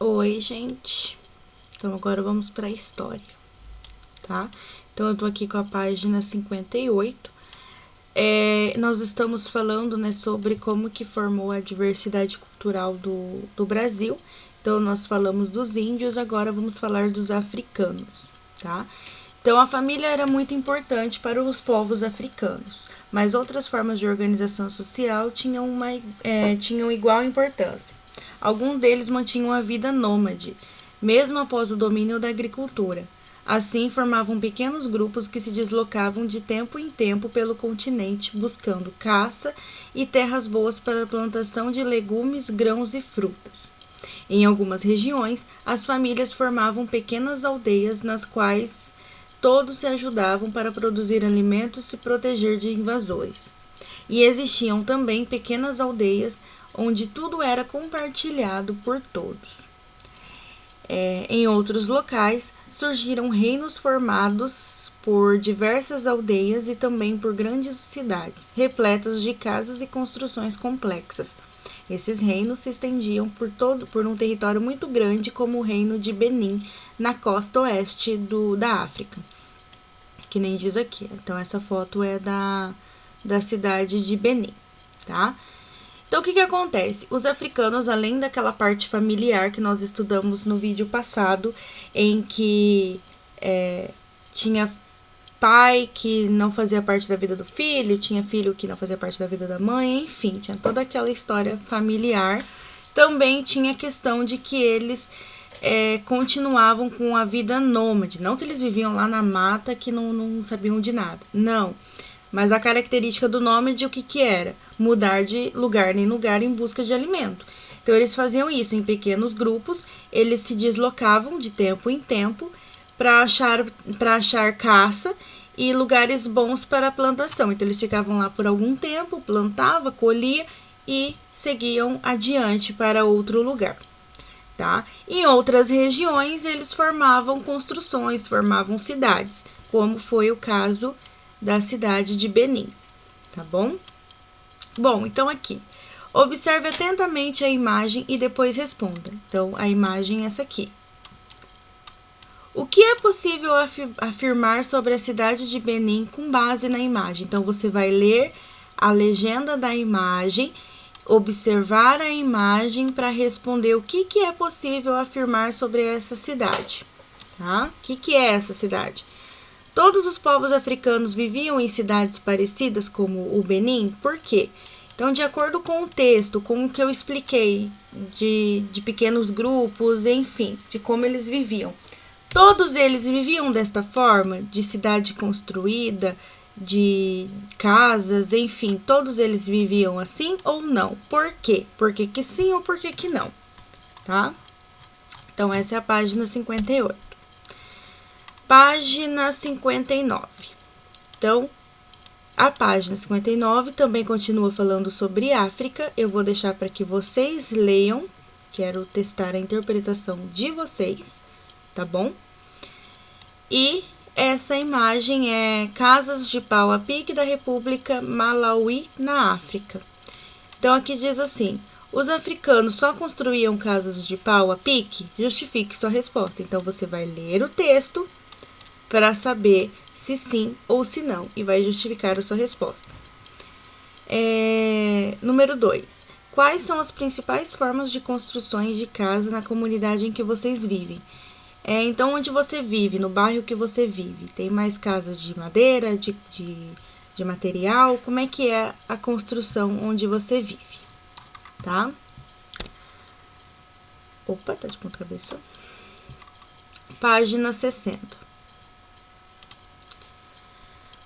Oi, gente. Então, agora vamos para a história, tá? Então, eu tô aqui com a página 58. Nós estamos falando, né, sobre como que formou a diversidade cultural do Brasil. Então, nós falamos dos índios, agora vamos falar dos africanos, tá? Então, a família era muito importante para os povos africanos, mas outras formas de organização social tinham igual importância. Alguns deles mantinham a vida nômade, mesmo após o domínio da agricultura. Assim, formavam pequenos grupos que se deslocavam de tempo em tempo pelo continente, buscando caça e terras boas para a plantação de legumes, grãos e frutas. Em algumas regiões, as famílias formavam pequenas aldeias nas quais todos se ajudavam para produzir alimentos e se proteger de invasores. E existiam também pequenas aldeias onde tudo era compartilhado por todos. Em outros locais, surgiram reinos formados por diversas aldeias e também por grandes cidades, repletas de casas e construções complexas. Esses reinos se estendiam por um território muito grande, como o reino de Benin, na costa oeste da África, que nem diz aqui. Então, essa foto é da cidade de Benin, tá? Então, o que acontece? Os africanos, além daquela parte familiar que nós estudamos no vídeo passado, em que tinha pai que não fazia parte da vida do filho, tinha filho que não fazia parte da vida da mãe, enfim, tinha toda aquela história familiar. Também tinha a questão de que eles continuavam com a vida nômade. Não que eles viviam lá na mata que não sabiam de nada. Não. Mas a característica do nômade, o que era? Mudar de lugar em lugar em busca de alimento. Então, eles faziam isso em pequenos grupos, eles se deslocavam de tempo em tempo para achar caça e lugares bons para a plantação. Então, eles ficavam lá por algum tempo, plantava, colhia e seguiam adiante para outro lugar. Tá? Em outras regiões, eles formavam construções, formavam cidades, como foi o caso da cidade de Benin, tá bom? Bom, então aqui, observe atentamente a imagem e depois responda. Então, a imagem é essa aqui. O que é possível afirmar sobre a cidade de Benin com base na imagem? Então, você vai ler a legenda da imagem, observar a imagem para responder o que é possível afirmar sobre essa cidade, tá? O que é essa cidade? Todos os povos africanos viviam em cidades parecidas como o Benin? Por quê? Então, de acordo com o texto, com o que eu expliquei de pequenos grupos, enfim, de como eles viviam. Todos eles viviam desta forma, de cidade construída, de casas, enfim, todos eles viviam assim ou não? Por quê? Por que sim ou por que não? Tá? Então, essa é a página 58. Página 59. Então, a página 59 também continua falando sobre África. Eu vou deixar para que vocês leiam. Quero testar a interpretação de vocês, tá bom? E essa imagem é Casas de Pau a Pique da República Malawi, na África. Então, aqui diz assim: os africanos só construíam casas de pau a pique? Justifique sua resposta. Então, você vai ler o texto para saber se sim ou se não, e vai justificar a sua resposta. Número 2. Quais são as principais formas de construções de casa na comunidade em que vocês vivem? Então, onde você vive, no bairro que você vive, tem mais casas de madeira, de material? Como é que é a construção onde você vive, tá? Opa, tá de ponta cabeça. Página 60.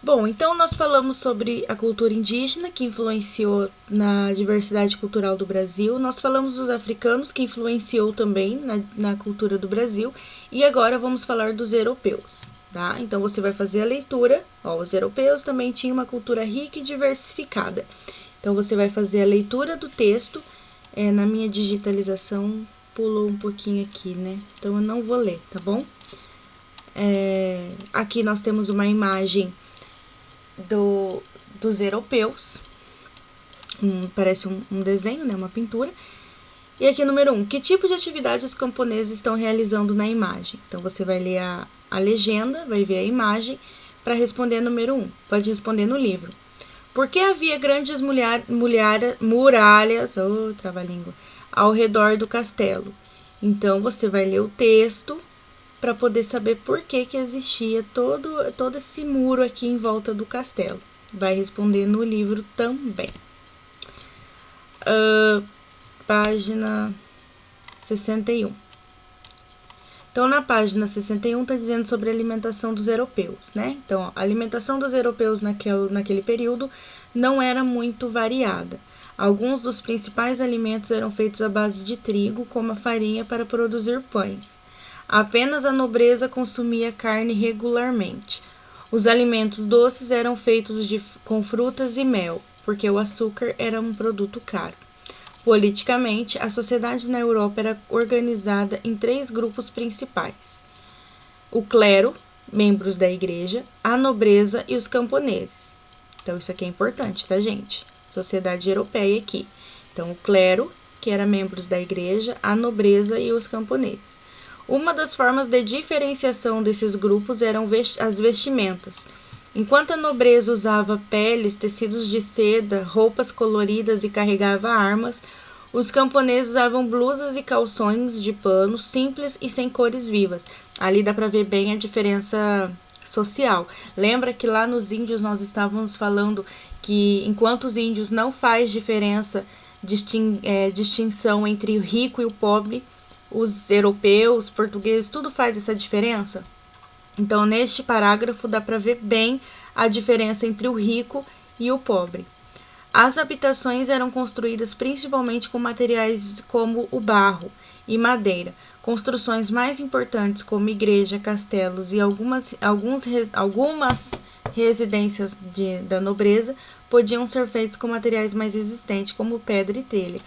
Bom, então nós falamos sobre a cultura indígena, que influenciou na diversidade cultural do Brasil. Nós falamos dos africanos, que influenciou também na cultura do Brasil. E agora vamos falar dos europeus, tá? Então, você vai fazer a leitura. Os europeus também tinham uma cultura rica e diversificada. Então, você vai fazer a leitura do texto. Na minha digitalização, pulou um pouquinho aqui, né? Então, eu não vou ler, tá bom? Aqui nós temos uma imagem dos europeus, parece um desenho, né, uma pintura, E aqui, número 1, que tipo de atividade os camponeses estão realizando na imagem? Então, você vai ler a legenda, vai ver a imagem, para responder número 1. Pode responder no livro. Por que havia grandes muralhas, trava-língua, ao redor do castelo? Então, você vai ler o texto para poder saber por que existia todo esse muro aqui em volta do castelo. Vai responder no livro também. Página 61. Então, na página 61, está dizendo sobre a alimentação dos europeus, né? Então, a alimentação dos europeus naquele período não era muito variada. Alguns dos principais alimentos eram feitos à base de trigo, como a farinha, para produzir pães. Apenas a nobreza consumia carne regularmente. Os alimentos doces eram feitos com frutas e mel, porque o açúcar era um produto caro. Politicamente, a sociedade na Europa era organizada em 3 grupos principais: o clero, membros da igreja, a nobreza e os camponeses. Então, isso aqui é importante, tá, gente? Sociedade europeia aqui. Então, o clero, que era membros da igreja, a nobreza e os camponeses. Uma das formas de diferenciação desses grupos eram as vestimentas. Enquanto a nobreza usava peles, tecidos de seda, roupas coloridas e carregava armas, os camponeses usavam blusas e calções de pano simples e sem cores vivas. Ali dá para ver bem a diferença social. Lembra que lá nos índios nós estávamos falando que enquanto os índios não faz diferença, distinção entre o rico e o pobre, os europeus, portugueses, tudo faz essa diferença? Então, neste parágrafo, dá para ver bem a diferença entre o rico e o pobre. As habitações eram construídas principalmente com materiais como o barro e madeira. Construções mais importantes, como igreja, castelos e algumas residências da nobreza, podiam ser feitas com materiais mais resistentes, como pedra e telha.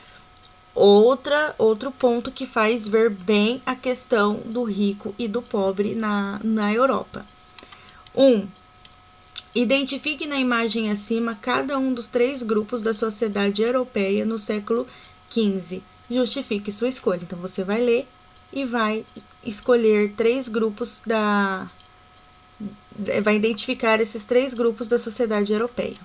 Outro ponto que faz ver bem a questão do rico e do pobre na Europa. 1. Identifique na imagem acima cada um dos 3 grupos da sociedade europeia no século XV. Justifique sua escolha. Então, você vai ler e vai escolher 3 grupos vai identificar esses 3 grupos da sociedade europeia.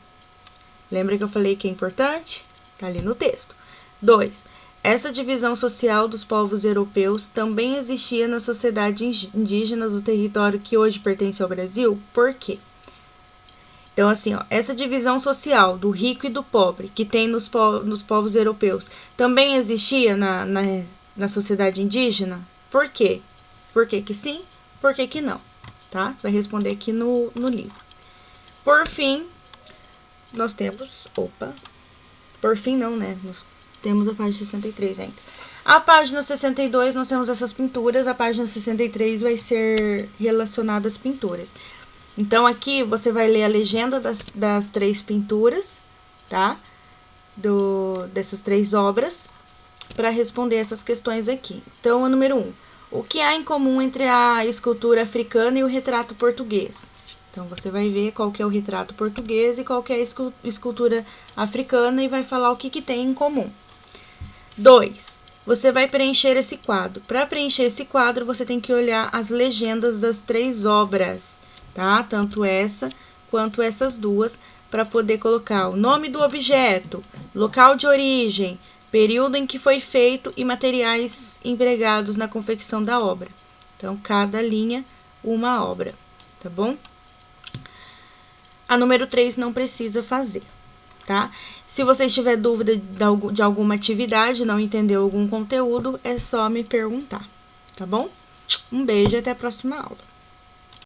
Lembra que eu falei que é importante? Está ali no texto. 2. Essa divisão social dos povos europeus também existia na sociedade indígena do território que hoje pertence ao Brasil. Por quê? Então, assim, essa divisão social do rico e do pobre que tem nos povos europeus também existia na sociedade indígena? Por quê? Por que que sim? Por que que não? Tá? Vai responder aqui no livro. Por fim, nós temos... Por fim não, né? Nós temos a página 63 ainda. A página 62 nós temos essas pinturas. A página 63 vai ser relacionada às pinturas. Então, aqui você vai ler a legenda das 3 pinturas, tá? Dessas 3 obras, para responder essas questões aqui. Então, o número 1. O que há em comum entre a escultura africana e o retrato português? Então, você vai ver qual que é o retrato português e qual que é a escultura africana e vai falar o que tem em comum. 2. Você vai preencher esse quadro. Para preencher esse quadro, você tem que olhar as legendas das 3 obras, tá? Tanto essa quanto essas duas, para poder colocar o nome do objeto, local de origem, período em que foi feito e materiais empregados na confecção da obra. Então, cada linha, uma obra, tá bom? A número 3 não precisa fazer, tá? Se você tiver dúvida de alguma atividade, não entendeu algum conteúdo, é só me perguntar, tá bom? Um beijo e até a próxima aula.